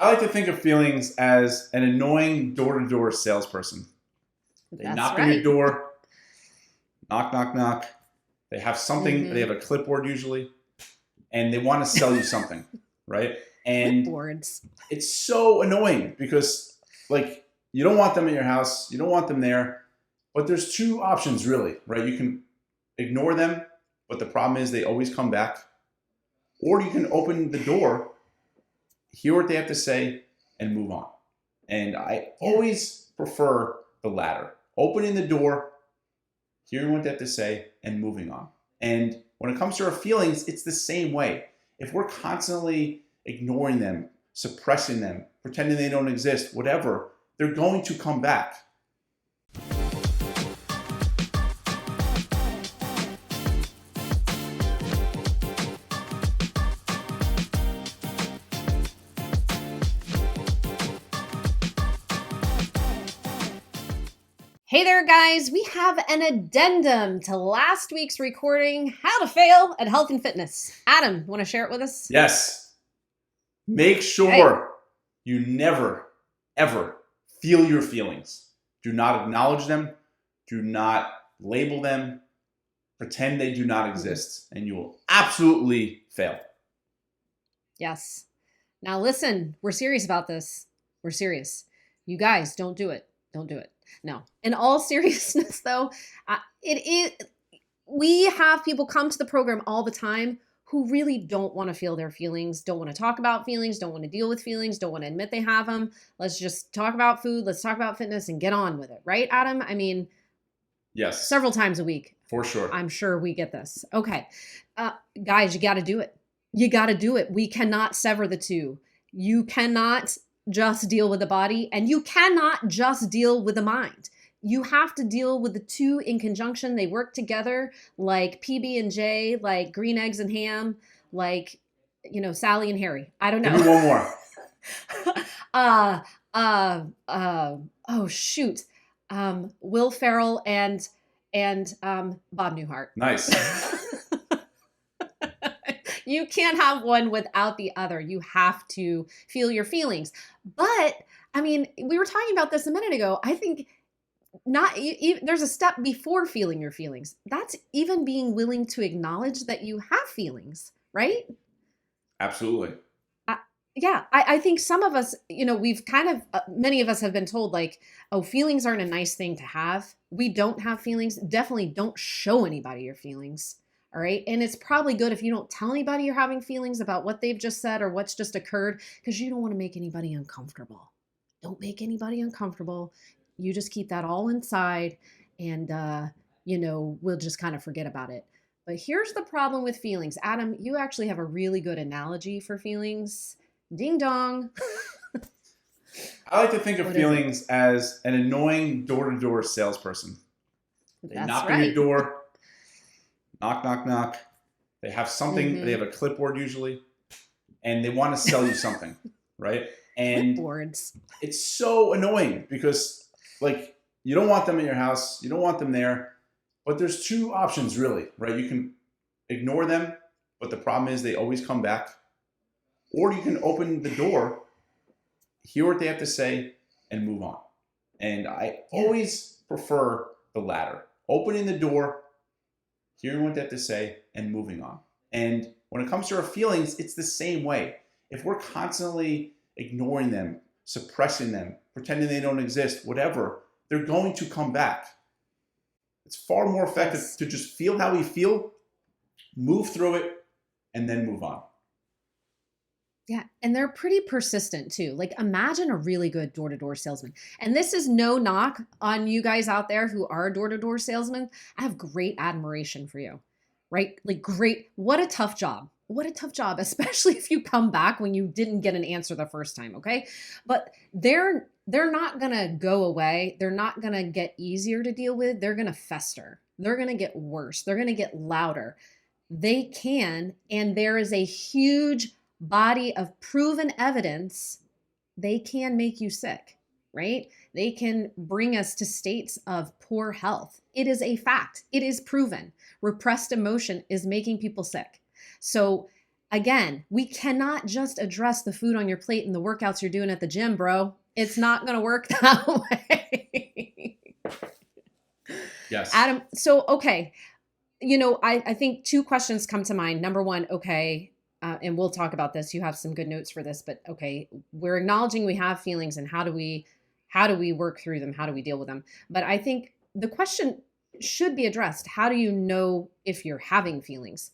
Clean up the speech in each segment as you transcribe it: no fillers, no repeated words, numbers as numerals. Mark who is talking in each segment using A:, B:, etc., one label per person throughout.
A: I like to think of feelings as an annoying door-to-door salesperson. They
B: That's
A: knock on your
B: right.
A: door, knock, knock, knock. They have something, they
B: Mm-hmm.
A: have a clipboard usually, and they want to sell you something, right? And
B: Clipboards.
A: it's so annoying because, like, you don't want them in your house, you don't want them there, but there's two options really, right? You can ignore them, but the problem is they always come back, or you can open the door, hear what they have to say, and move on. And I
B: Yeah.
A: always prefer the latter, opening the door, hearing what they have to say, and moving on. And when it comes to our feelings, it's the same way. If we're constantly ignoring them, suppressing them, pretending they don't exist, whatever, they're going to come back.
B: Hey there, guys. We have an addendum to last week's recording, How to Fail at Health and Fitness. Adam, want to share it with us?
A: Yes. Make
B: Okay.
A: sure you never, ever feel your feelings. Do not acknowledge them. Do not label them. Pretend they do not exist, and you will absolutely fail.
B: Yes. Now listen, we're serious about this. We're serious. You guys, don't do it. Don't do it. No. In all seriousness, though, we have people come to the program all the time who really don't want to feel their feelings, don't want to talk about feelings, don't want to deal with feelings, don't want to admit they have them. Let's just talk about food. Let's talk about fitness and get on with it. Right, Adam? I mean,
A: Yes.
B: several times a week.
A: For sure.
B: I'm sure we get this. Okay. Guys, you got to do it. You got to do it. We cannot sever the two. You cannot just deal with the body, and you cannot just deal with the mind. You have to deal with the two in conjunction. They work together like PB&J, like green eggs and ham, like, Sally and Harry. I don't know.
A: Give me one more.
B: Oh shoot. Will Ferrell and Bob Newhart.
A: Nice.
B: You can't have one without the other. You have to feel your feelings. But I mean, we were talking about this a minute ago. I think there's a step before feeling your feelings. That's even being willing to acknowledge that you have feelings, right?
A: Absolutely.
B: Yeah, I think some of us, we've kind of, many of us have been told like, oh, feelings aren't a nice thing to have. We don't have feelings. Definitely don't show anybody your feelings. All right. And it's probably good if you don't tell anybody you're having feelings about what they've just said or what's just occurred, because you don't want to make anybody uncomfortable. Don't make anybody uncomfortable. You just keep that all inside and, we'll just kind of forget about it. But here's the problem with feelings. Adam, you actually have a really good analogy for feelings. Ding dong.
A: I like to think of
B: What is it?
A: feelings as an annoying door-to-door salesperson. They
B: That's
A: knock on your
B: right.
A: door, knock, knock, knock. They have something,
B: Mhm.
A: they have a clipboard usually, and they want to sell you something, right? And
B: Clipboards.
A: it's so annoying because, like, you don't want them in your house, you don't want them there, but there's two options really, right? You can ignore them, but the problem is they always come back, or you can open the door, hear what they have to say, and move on. And I always prefer the latter, opening the door, hearing what they have to say, and moving on. And when it comes to our feelings, it's the same way. If we're constantly ignoring them, suppressing them, pretending they don't exist, whatever, they're going to come back. It's far more effective
B: Yes.
A: to just feel how we feel, move through it, and then move on.
B: Yeah, and they're pretty persistent too. Like imagine a really good door-to-door salesman. And this is no knock on you guys out there who are door-to-door salesmen. I have great admiration for you. Right? Like great. What a tough job. What a tough job, especially if you come back when you didn't get an answer the first time, okay? But they're not going to go away. They're not going to get easier to deal with. They're going to fester. They're going to get worse. They're going to get louder. They can, and there is a huge body of proven evidence they can make you sick, right? They can bring us to states of poor health. It is a fact. It is proven. Repressed emotion is making people sick. So Again, we cannot just address the food on your plate and the workouts you're doing at the gym, bro. It's not going to work that way.
A: Yes.
B: Adam, so, okay. I think two questions come to mind. Number one, okay, and we'll talk about this. You have some good notes for this, but okay, we're acknowledging we have feelings, and how do we work through them? How do we deal with them? But I think the question should be addressed. How do you know if you're having feelings?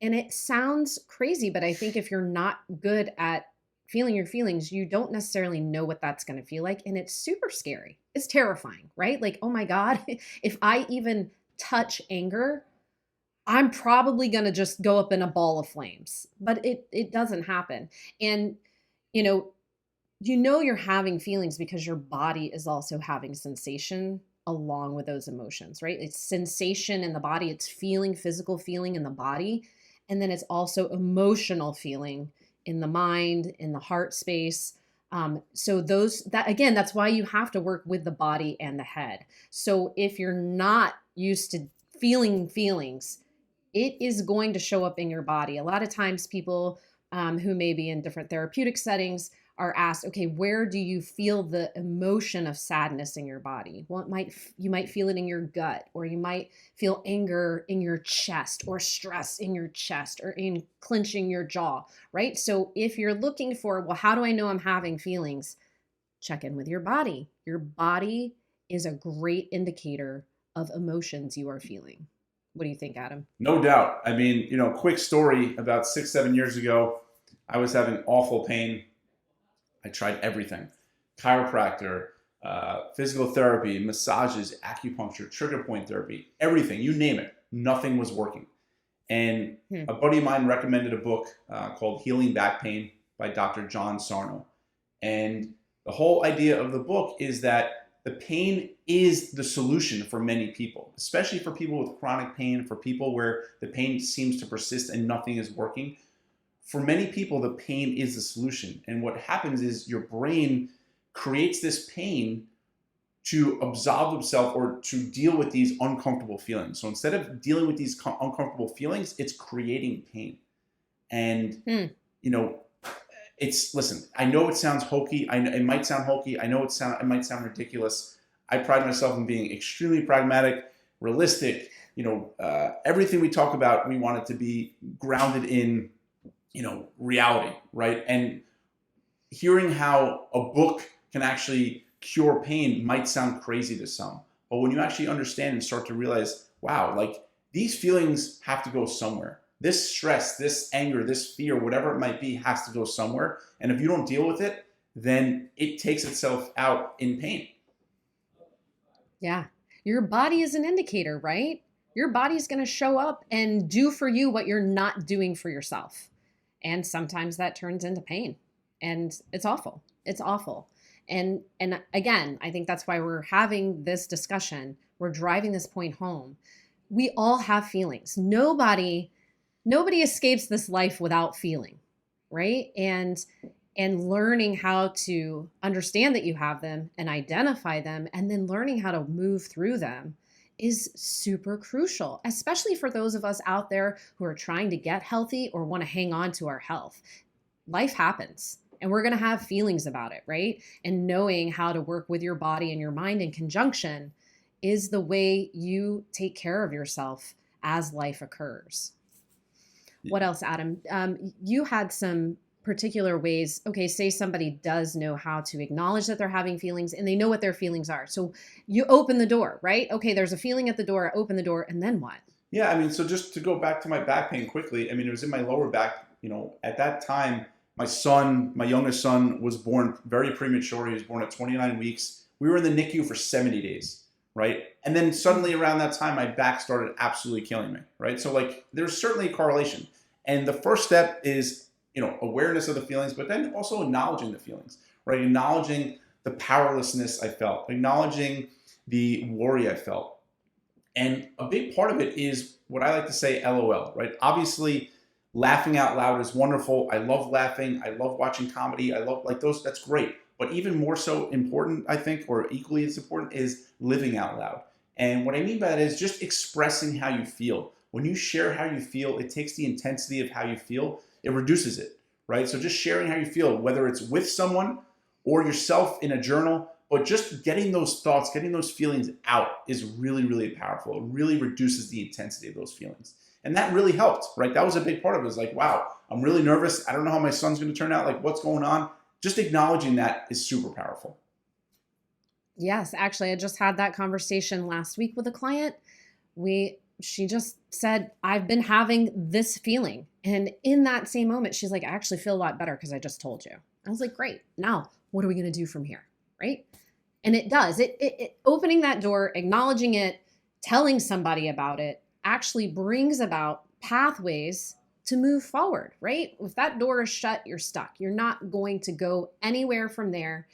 B: And it sounds crazy, but I think if you're not good at feeling your feelings, you don't necessarily know what that's going to feel like. And it's super scary. It's terrifying, right? Like, oh my God, if I even touch anger, I'm probably going to just go up in a ball of flames. But it doesn't happen. And, you know, you're having feelings because your body is also having sensation along with those emotions, right? It's sensation in the body, it's physical feeling in the body. And then it's also emotional feeling in the mind, in the heart space. So that's why you have to work with the body and the head. So if you're not used to feeling feelings, it is going to show up in your body. A lot of times people who may be in different therapeutic settings are asked, okay, where do you feel the emotion of sadness in your body? Well, you might feel it in your gut, or you might feel anger in your chest, or stress in your chest, or in clenching your jaw, right? So if you're looking for, well, how do I know I'm having feelings? Check in with your body. Your body is a great indicator of emotions you are feeling. What do you think, Adam?
A: No doubt. I mean, quick story, about 6, 7 years ago, I was having awful pain. I tried everything: chiropractor, physical therapy, massages, acupuncture, trigger point therapy, everything, you name it. Nothing was working. And a buddy of mine recommended a book called Healing Back Pain by Dr. John Sarno. And the whole idea of the book is that the pain is the solution for many people, especially for people with chronic pain, for people where the pain seems to persist and nothing is working. For many people, the pain is the solution. And what happens is your brain creates this pain to absolve itself or to deal with these uncomfortable feelings. So instead of dealing with these uncomfortable feelings, it's creating pain. And, listen, I know it sounds hokey. It might sound hokey. I know it might sound ridiculous. I pride myself in being extremely pragmatic, realistic. Everything we talk about, we want it to be grounded in reality, right? And hearing how a book can actually cure pain might sound crazy to some. But when you actually understand and start to realize, wow, like these feelings have to go somewhere. This stress, this anger, this fear, whatever it might be, has to go somewhere. And if you don't deal with it, then it takes itself out in pain.
B: Yeah. Your body is an indicator, right? Your body's going to show up and do for you what you're not doing for yourself. And sometimes that turns into pain, and it's awful. It's awful. And again, I think that's why we're having this discussion. We're driving this point home. We all have feelings. Nobody escapes this life without feeling, right? And learning how to understand that you have them and identify them, and then learning how to move through them is super crucial, especially for those of us out there who are trying to get healthy or want to hang on to our health. Life happens, and we're going to have feelings about it, right? And knowing how to work with your body and your mind in conjunction is the way you take care of yourself as life occurs. What else, Adam? You had some particular ways. Okay, say somebody does know how to acknowledge that they're having feelings and they know what their feelings are. So you open the door, right? Okay, there's a feeling at the door, open the door, and then what?
A: Yeah, I mean, so just to go back to my back pain quickly, I mean, it was in my lower back. At that time, my youngest son was born very premature. He was born at 29 weeks. We were in the NICU for 70 days, right? And then suddenly around that time, my back started absolutely killing me, right? So there's certainly a correlation. And the first step is, awareness of the feelings, but then also acknowledging the feelings, right? Acknowledging the powerlessness I felt, acknowledging the worry I felt. And a big part of it is what I like to say, LOL, right? Obviously, laughing out loud is wonderful. I love laughing. I love watching comedy. I love those. That's great. But even more so important, I think, or equally as important, is living out loud. And what I mean by that is just expressing how you feel. When you share how you feel, it takes the intensity of how you feel it reduces it, right? So just sharing how you feel, whether it's with someone or yourself in a journal, but just getting those thoughts, getting those feelings out is really, really powerful. It really reduces the intensity of those feelings. And that really helped, right? That was a big part of it. It's like, wow, I'm really nervous. I don't know how my son's going to turn out. Like, what's going on? Just acknowledging that is super powerful.
B: Yes, actually, I just had that conversation last week with a client. She just said, I've been having this feeling. And in that same moment, she's like, I actually feel a lot better because I just told you. I was like, great. Now, what are we going to do from here? Right? And it does. It opening that door, acknowledging it, telling somebody about it actually brings about pathways to move forward, right? If that door is shut, you're stuck. You're not going to go anywhere from there.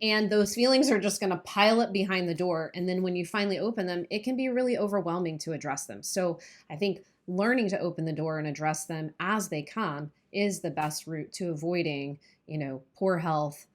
B: And those feelings are just going to pile up behind the door. And then when you finally open them, it can be really overwhelming to address them. So I think learning to open the door and address them as they come is the best route to avoiding, poor health,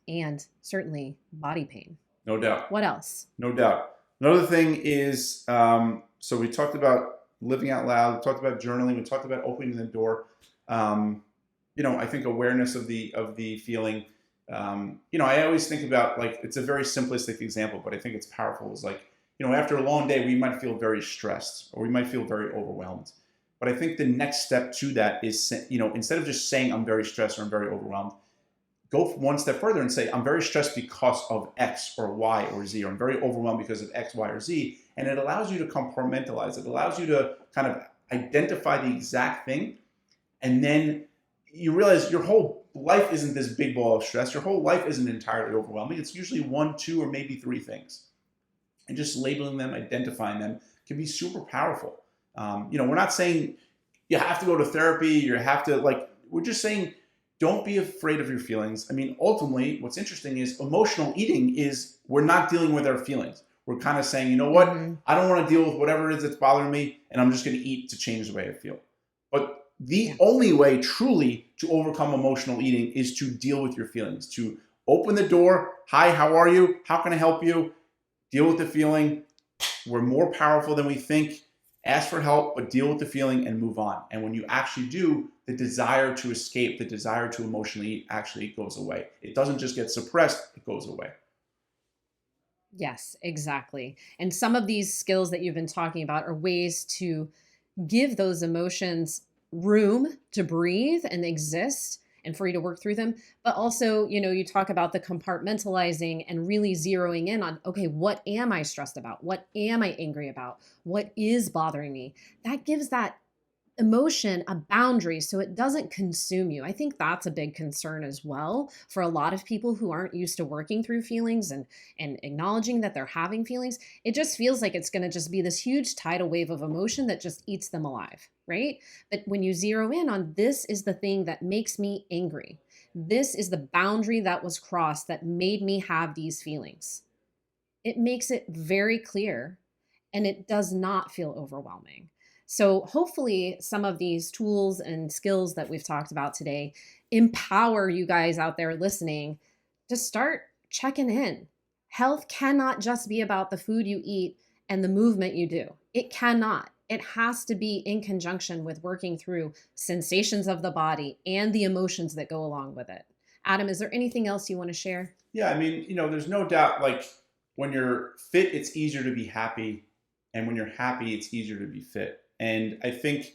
B: and certainly body pain.
A: No doubt.
B: What else?
A: No doubt. Another thing is, so we talked about living out loud, we talked about journaling, we talked about opening the door. I think awareness of the feeling. I always think about, like, it's a very simplistic example, but I think it's powerful. It's like, after a long day, we might feel very stressed or we might feel very overwhelmed. But I think the next step to that is, instead of just saying I'm very stressed or I'm very overwhelmed, go one step further and say, I'm very stressed because of X or Y or Z, or I'm very overwhelmed because of X, Y, or Z. And it allows you to compartmentalize. It allows you to kind of identify the exact thing. And then you realize your whole life isn't this big ball of stress. Your whole life isn't entirely overwhelming. It's usually 1, 2, or maybe 3 things. And just labeling them, identifying them can be super powerful. We're not saying you have to go to therapy, you have to, we're just saying, don't be afraid of your feelings. I mean, ultimately, what's interesting is emotional eating is we're not dealing with our feelings. We're kind of saying, you know what? I don't want to deal with whatever it is that's bothering me, and I'm just going to eat to change the way I feel. But the only way truly to overcome emotional eating is to deal with your feelings, to open the door. Hi, how are you? How can I help you? Deal with the feeling. We're more powerful than we think. Ask for help, but deal with the feeling and move on. And when you actually do, the desire to escape, the desire to emotionally eat actually goes away. It doesn't just get suppressed, it goes away.
B: Yes, exactly. And some of these skills that you've been talking about are ways to give those emotions room to breathe and exist and for you to work through them. But also, you talk about the compartmentalizing and really zeroing in on, okay, what am I stressed about? What am I angry about? What is bothering me? That gives that emotion a boundary so it doesn't consume you. I think that's a big concern as well for a lot of people who aren't used to working through feelings and acknowledging that they're having feelings. It just feels like it's going to just be this huge tidal wave of emotion that just eats them alive, right? But when you zero in on, this is the thing that makes me angry, this is the boundary that was crossed that made me have these feelings, it makes it very clear and it does not feel overwhelming. So hopefully some of these tools and skills that we've talked about today empower you guys out there listening to start checking in. Health cannot just be about the food you eat and the movement you do. It cannot. It has to be in conjunction with working through sensations of the body and the emotions that go along with it. Adam, is there anything else you want to share?
A: Yeah, I mean, there's no doubt, when you're fit, it's easier to be happy. And when you're happy, it's easier to be fit. And I think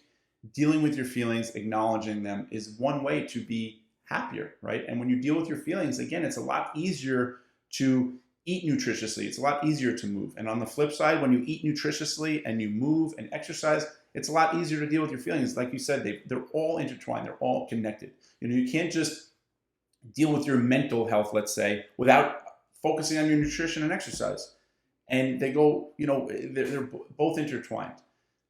A: dealing with your feelings, acknowledging them is one way to be happier, right? And when you deal with your feelings, again, it's a lot easier to eat nutritiously. It's a lot easier to move. And on the flip side, when you eat nutritiously and you move and exercise, it's a lot easier to deal with your feelings. Like you said, they're all intertwined. They're all connected. You can't just deal with your mental health, let's say, without focusing on your nutrition and exercise. And they go, they're both intertwined.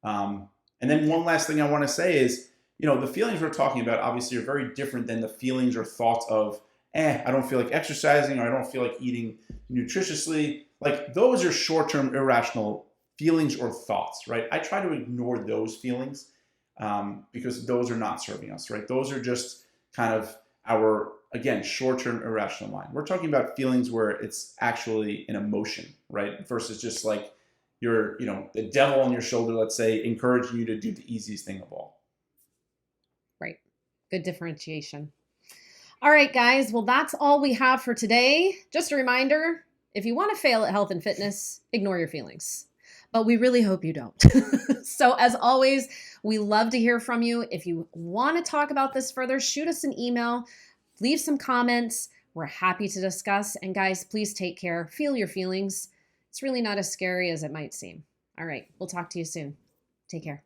A: And then one last thing I want to say is, the feelings we're talking about obviously are very different than the feelings or thoughts of, I don't feel like exercising, or I don't feel like eating nutritiously. Like, those are short-term irrational feelings or thoughts, right? I try to ignore those feelings because those are not serving us, right? Those are just kind of our, again, short-term irrational mind. We're talking about feelings where it's actually an emotion, right? Versus just like, the devil on your shoulder, let's say, encouraging you to do the easiest thing of all.
B: Right. Good differentiation. All right, guys. Well, that's all we have for today. Just a reminder, if you want to fail at health and fitness, ignore your feelings. But we really hope you don't. So, as always, we love to hear from you. If you want to talk about this further, shoot us an email, leave some comments. We're happy to discuss. And guys, please take care. Feel your feelings. It's really not as scary as it might seem. All right. We'll talk to you soon. Take care.